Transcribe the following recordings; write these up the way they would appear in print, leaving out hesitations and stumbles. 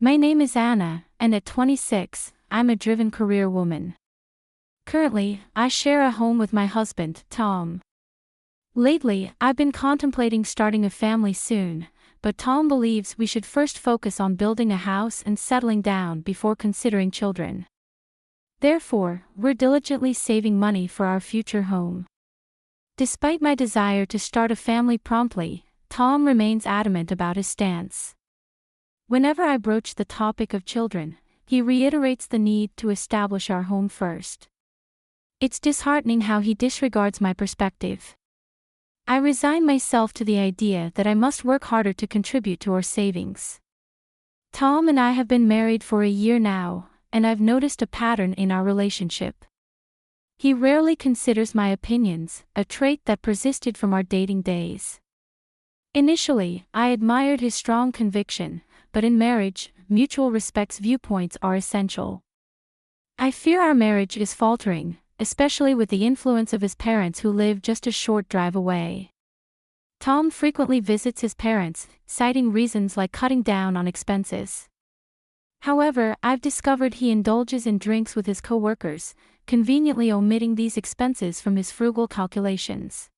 My name is Anna, and at 26, I'm a driven career woman. Currently, I share a home with my husband, Tom. Lately, I've been contemplating starting a family soon, but Tom believes we should first focus on building a house and settling down before considering children. Therefore, we're diligently saving money for our future home. Despite my desire to start a family promptly, Tom remains adamant about his stance. Whenever I broach the topic of children, he reiterates the need to establish our home first. It's disheartening how he disregards my perspective. I resign myself to the idea that I must work harder to contribute to our savings. Tom and I have been married for a year now, and I've noticed a pattern in our relationship. He rarely considers my opinions, a trait that persisted from our dating days. Initially, I admired his strong conviction, but in marriage, mutual respect's viewpoints are essential. I fear our marriage is faltering, especially with the influence of his parents who live just a short drive away. Tom frequently visits his parents, citing reasons like cutting down on expenses. However, I've discovered he indulges in drinks with his coworkers, conveniently omitting these expenses from his frugal calculations.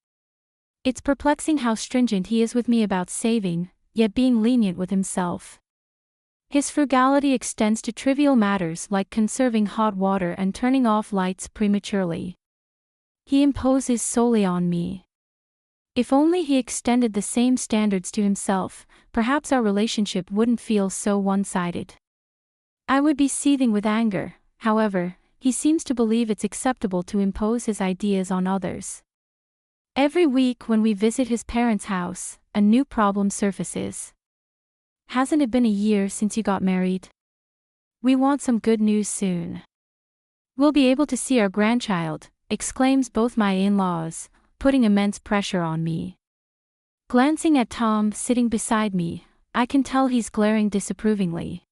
It's perplexing how stringent he is with me about saving, yet being lenient with himself. His frugality extends to trivial matters like conserving hot water and turning off lights prematurely. He imposes solely on me. If only he extended the same standards to himself, perhaps our relationship wouldn't feel so one-sided. I would be seething with anger, however, he seems to believe it's acceptable to impose his ideas on others. Every week when we visit his parents' house, a new problem surfaces. Hasn't it been a year since you got married? We want some good news soon. We'll be able to see our grandchild, exclaims both my in-laws, putting immense pressure on me. Glancing at Tom sitting beside me, I can tell he's glaring disapprovingly.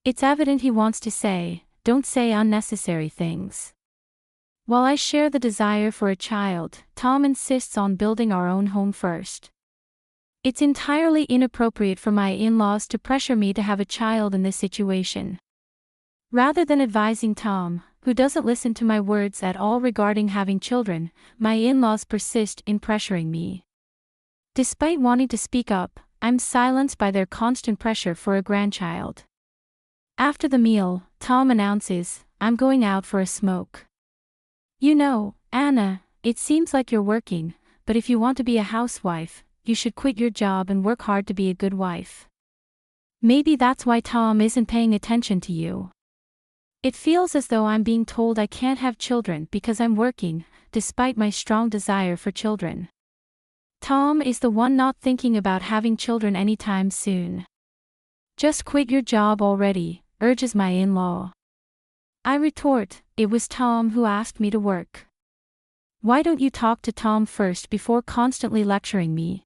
It's evident he wants to say, "Don't say unnecessary things." While I share the desire for a child, Tom insists on building our own home first. It's entirely inappropriate for my in-laws to pressure me to have a child in this situation. Rather than advising Tom, who doesn't listen to my words at all regarding having children, my in-laws persist in pressuring me. Despite wanting to speak up, I'm silenced by their constant pressure for a grandchild. After the meal, Tom announces, "I'm going out for a smoke. You know, Anna, it seems like you're working, but if you want to be a housewife, you should quit your job and work hard to be a good wife. Maybe that's why Tom isn't paying attention to you." It feels as though I'm being told I can't have children because I'm working, despite my strong desire for children. Tom is the one not thinking about having children anytime soon. "Just quit your job already," urges my in-law. I retort, "It was Tom who asked me to work. Why don't you talk to Tom first before constantly lecturing me?"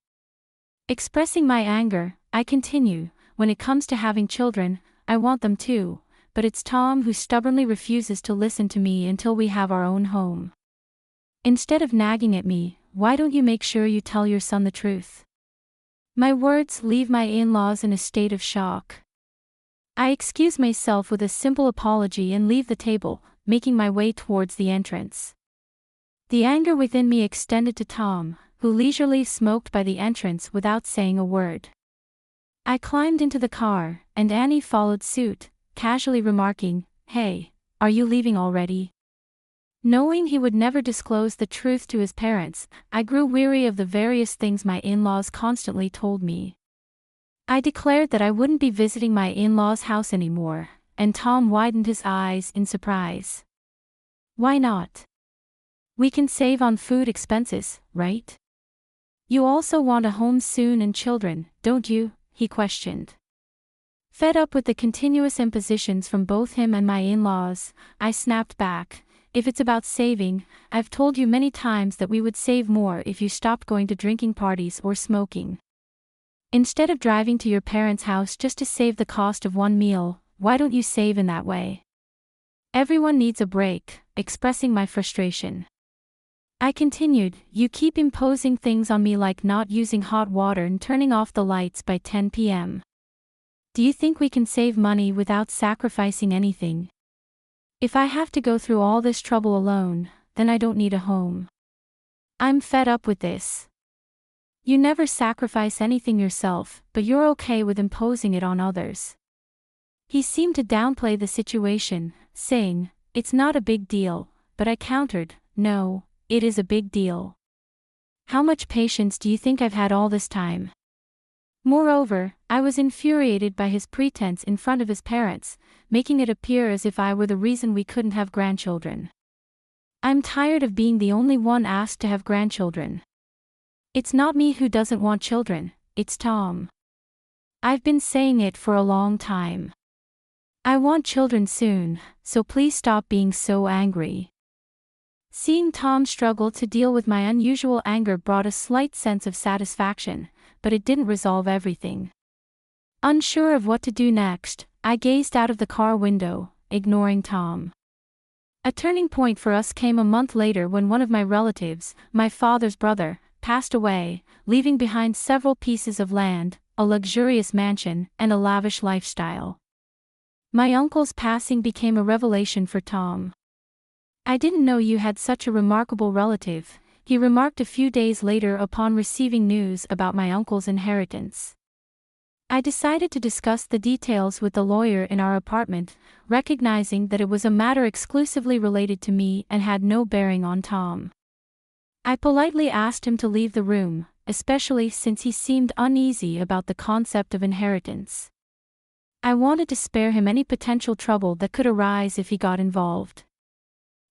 Expressing my anger, I continue, "When it comes to having children, I want them too, but it's Tom who stubbornly refuses to listen to me until we have our own home. Instead of nagging at me, why don't you make sure you tell your son the truth?" My words leave my in-laws in a state of shock. I excuse myself with a simple apology and leave the table, making my way towards the entrance. The anger within me extended to Tom, who leisurely smoked by the entrance without saying a word. I climbed into the car, and Annie followed suit, casually remarking, "Hey, are you leaving already?" Knowing he would never disclose the truth to his parents, I grew weary of the various things my in-laws constantly told me. I declared that I wouldn't be visiting my in-laws' house anymore, and Tom widened his eyes in surprise. "Why not? We can save on food expenses, right? You also want a home soon and children, don't you?" he questioned. Fed up with the continuous impositions from both him and my in-laws, I snapped back, "If it's about saving, I've told you many times that we would save more if you stopped going to drinking parties or smoking. Instead of driving to your parents' house just to save the cost of one meal, why don't you save in that way?" Everyone needs a break, expressing my frustration. I continued, "You keep imposing things on me like not using hot water and turning off the lights by 10 p.m. Do you think we can save money without sacrificing anything? If I have to go through all this trouble alone, then I don't need a home. I'm fed up with this. You never sacrifice anything yourself, but you're okay with imposing it on others. He seemed to downplay the situation, saying, "It's not a big deal," but I countered, "No, it is a big deal. How much patience do you think I've had all this time?" Moreover, I was infuriated by his pretense in front of his parents, making it appear as if I were the reason we couldn't have grandchildren. I'm tired of being the only one asked to have grandchildren. It's not me who doesn't want children, it's Tom. I've been saying it for a long time. I want children soon, so please stop being so angry. Seeing Tom struggle to deal with my unusual anger brought a slight sense of satisfaction, but it didn't resolve everything. Unsure of what to do next, I gazed out of the car window, ignoring Tom. A turning point for us came a month later when one of my relatives, my father's brother, passed away, leaving behind several pieces of land, a luxurious mansion, and a lavish lifestyle. My uncle's passing became a revelation for Tom. "I didn't know you had such a remarkable relative," he remarked a few days later upon receiving news about my uncle's inheritance. I decided to discuss the details with the lawyer in our apartment, recognizing that it was a matter exclusively related to me and had no bearing on Tom. I politely asked him to leave the room, especially since he seemed uneasy about the concept of inheritance. I wanted to spare him any potential trouble that could arise if he got involved.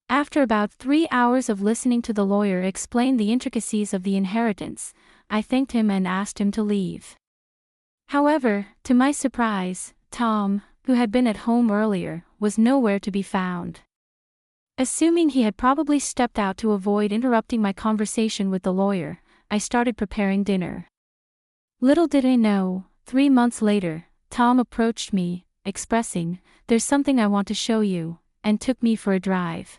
After about 3 hours of listening to the lawyer explain the intricacies of the inheritance, I thanked him and asked him to leave. However, to my surprise, Tom, who had been at home earlier, was nowhere to be found. Assuming he had probably stepped out to avoid interrupting my conversation with the lawyer, I started preparing dinner. Little did I know, 3 months later, Tom approached me, expressing, "There's something I want to show you," and took me for a drive.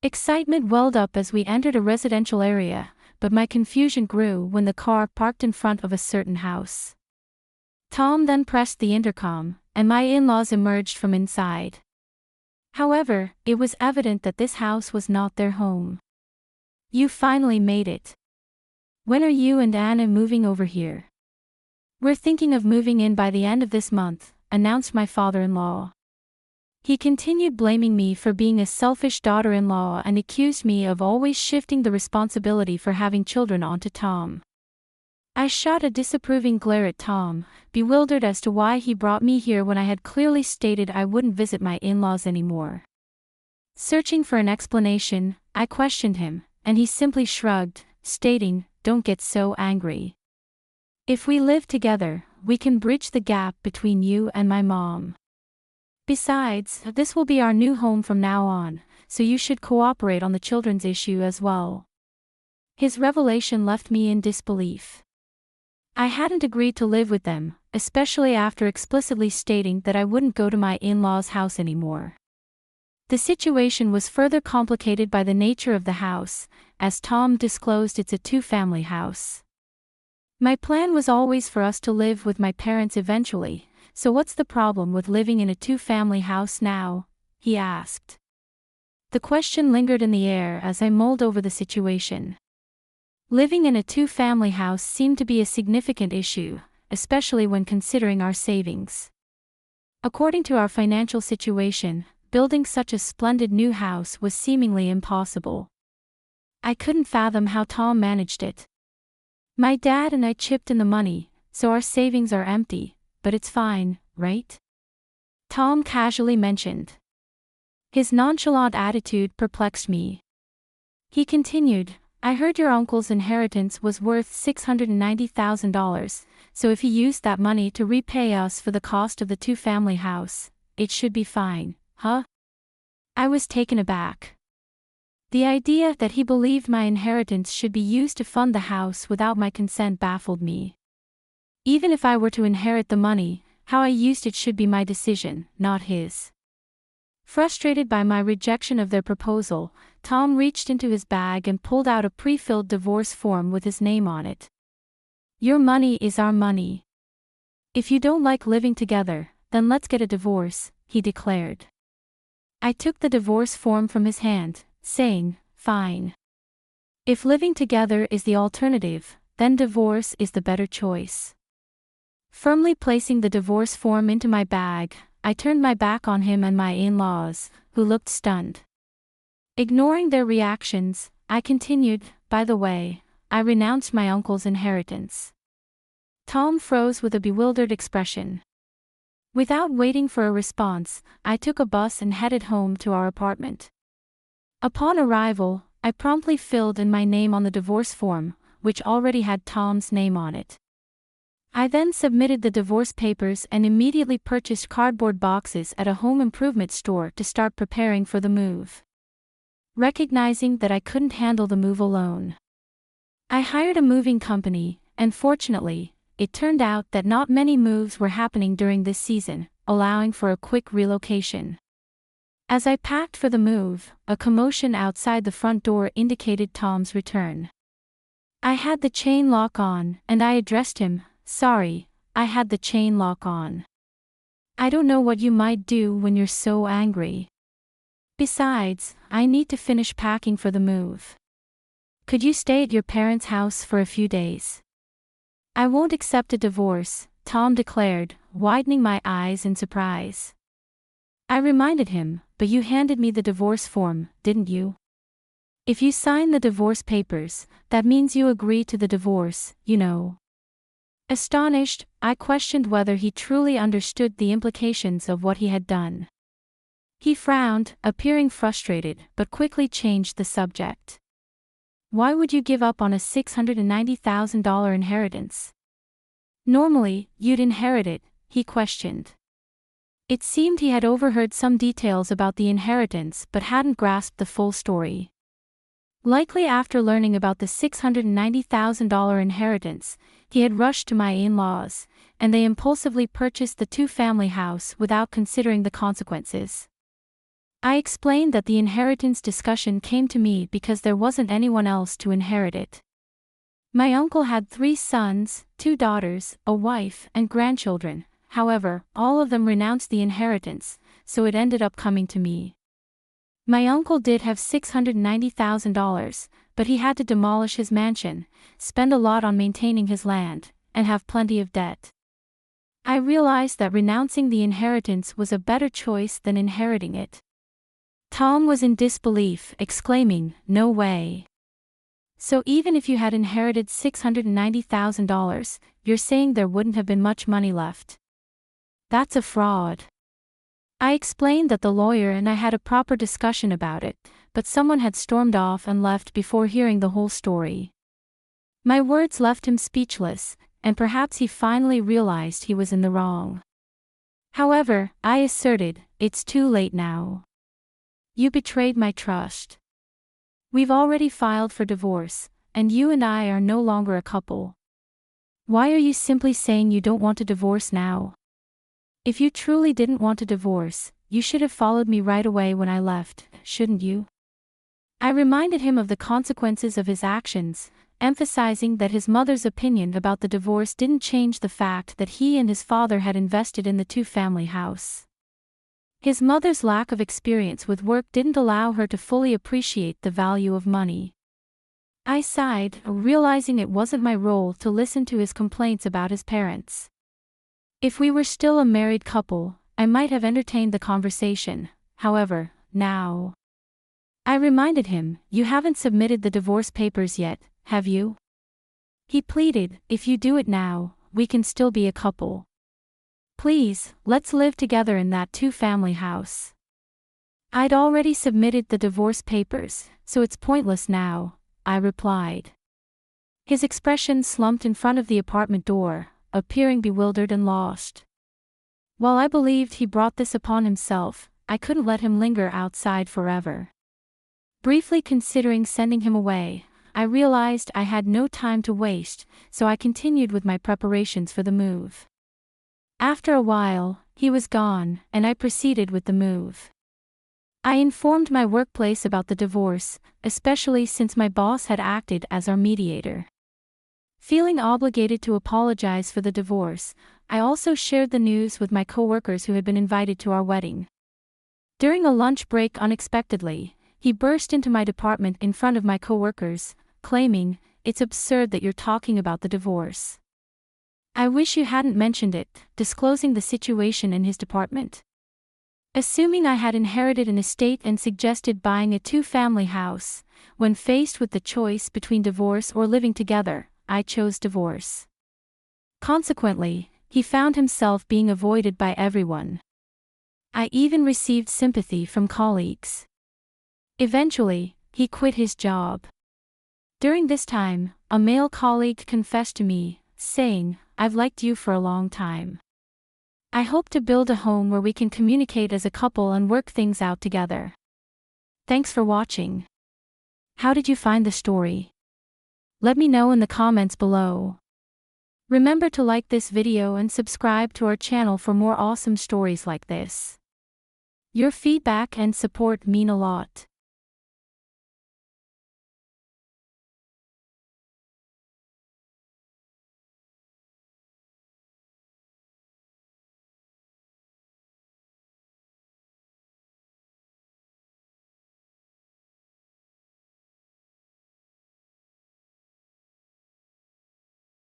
Excitement welled up as we entered a residential area, but my confusion grew when the car parked in front of a certain house. Tom then pressed the intercom, and my in-laws emerged from inside. However, it was evident that this house was not their home. "You finally made it. When are you and Anna moving over here?" "We're thinking of moving in by the end of this month," announced my father-in-law. He continued blaming me for being a selfish daughter-in-law and accused me of always shifting the responsibility for having children onto Tom. I shot a disapproving glare at Tom, bewildered as to why he brought me here when I had clearly stated I wouldn't visit my in-laws anymore. Searching for an explanation, I questioned him, and he simply shrugged, stating, "Don't get so angry. If we live together, we can bridge the gap between you and my mom. Besides, this will be our new home from now on, so you should cooperate on the children's issue as well." His revelation left me in disbelief. I hadn't agreed to live with them, especially after explicitly stating that I wouldn't go to my in-laws' house anymore. The situation was further complicated by the nature of the house, as Tom disclosed it's a two-family house. My plan was always for us to live with my parents eventually, so what's the problem with living in a two-family house now? He asked. The question lingered in the air as I mulled over the situation. Living in a two-family house seemed to be a significant issue, especially when considering our savings. According to our financial situation, building such a splendid new house was seemingly impossible. I couldn't fathom how Tom managed it. "My dad and I chipped in the money, so our savings are empty, but it's fine, right?" Tom casually mentioned. His nonchalant attitude perplexed me. He continued, "I heard your uncle's inheritance was worth $690,000, so if he used that money to repay us for the cost of the two-family house, it should be fine, huh?" I was taken aback. The idea that he believed my inheritance should be used to fund the house without my consent baffled me. Even if I were to inherit the money, how I used it should be my decision, not his. Frustrated by my rejection of their proposal, Tom reached into his bag and pulled out a pre-filled divorce form with his name on it. "Your money is our money. "If you don't like living together, then let's get a divorce," he declared. I took the divorce form from his hand, saying, "Fine. If living together is the alternative, then divorce is the better choice." Firmly placing the divorce form into my bag, I turned my back on him and my in-laws, who looked stunned. Ignoring their reactions, I continued, "By the way, I renounced my uncle's inheritance." Tom froze with a bewildered expression. Without waiting for a response, I took a bus and headed home to our apartment. Upon arrival, I promptly filled in my name on the divorce form, which already had Tom's name on it. I then submitted the divorce papers and immediately purchased cardboard boxes at a home improvement store to start preparing for the move. Recognizing that I couldn't handle the move alone, I hired a moving company, and fortunately, it turned out that not many moves were happening during this season, allowing for a quick relocation. As I packed for the move, a commotion outside the front door indicated Tom's return. I had the chain lock on, and I addressed him, "Sorry, I had the chain lock on. I don't know what you might do when you're so angry. Besides, I need to finish packing for the move. Could you stay at your parents' house for a few days?" "I won't accept a divorce," Tom declared, widening my eyes in surprise. I reminded him, "But you handed me the divorce form, didn't you? If you sign the divorce papers, that means you agree to the divorce, you know." Astonished, I questioned whether he truly understood the implications of what he had done. He frowned, appearing frustrated, but quickly changed the subject. "Why would you give up on a $690,000 inheritance? Normally, you'd inherit it," he questioned. It seemed he had overheard some details about the inheritance but hadn't grasped the full story. Likely after learning about the $690,000 inheritance, he had rushed to my in-laws, and they impulsively purchased the two-family house without considering the consequences. I explained that the inheritance discussion came to me because there wasn't anyone else to inherit it. My uncle had 3 sons, 2 daughters, a wife, and grandchildren. However, all of them renounced the inheritance, so it ended up coming to me. My uncle did have $690,000, but he had to demolish his mansion, spend a lot on maintaining his land, and have plenty of debt. I realized that renouncing the inheritance was a better choice than inheriting it. Tom was in disbelief, exclaiming, "No way. So even if you had inherited $690,000, you're saying there wouldn't have been much money left? That's a fraud." I explained that the lawyer and I had a proper discussion about it, but someone had stormed off and left before hearing the whole story. My words left him speechless, and perhaps he finally realized he was in the wrong. However, I asserted, "It's too late now. You betrayed my trust. We've already filed for divorce, and you and I are no longer a couple. Why are you simply saying you don't want a divorce now? If you truly didn't want a divorce, you should have followed me right away when I left, shouldn't you?" I reminded him of the consequences of his actions, emphasizing that his mother's opinion about the divorce didn't change the fact that he and his father had invested in the two-family house. His mother's lack of experience with work didn't allow her to fully appreciate the value of money. I sighed, realizing it wasn't my role to listen to his complaints about his parents. If we were still a married couple, I might have entertained the conversation. However, now, I reminded him, "You haven't submitted the divorce papers yet, have you?" He pleaded, "If you do it now, we can still be a couple. Please, let's live together in that two-family house." "I'd already submitted the divorce papers, so it's pointless now," I replied. His expression slumped in front of the apartment door, appearing bewildered and lost. While I believed he brought this upon himself, I couldn't let him linger outside forever. Briefly considering sending him away, I realized I had no time to waste, so I continued with my preparations for the move. After a while, he was gone, and I proceeded with the move. I informed my workplace about the divorce, especially since my boss had acted as our mediator. Feeling obligated to apologize for the divorce, I also shared the news with my coworkers who had been invited to our wedding. During a lunch break unexpectedly, he burst into my department in front of my coworkers, claiming, "It's absurd that you're talking about the divorce. I wish you hadn't mentioned it," disclosing the situation in his department. Assuming I had inherited an estate and suggested buying a two-family house, when faced with the choice between divorce or living together, I chose divorce. Consequently, he found himself being avoided by everyone. I even received sympathy from colleagues. Eventually, he quit his job. During this time, a male colleague confessed to me, saying, "I've liked you for a long time. I hope to build a home where we can communicate as a couple and work things out together." Thanks for watching. How did you find the story? Let me know in the comments below. Remember to like this video and subscribe to our channel for more awesome stories like this. Your feedback and support mean a lot.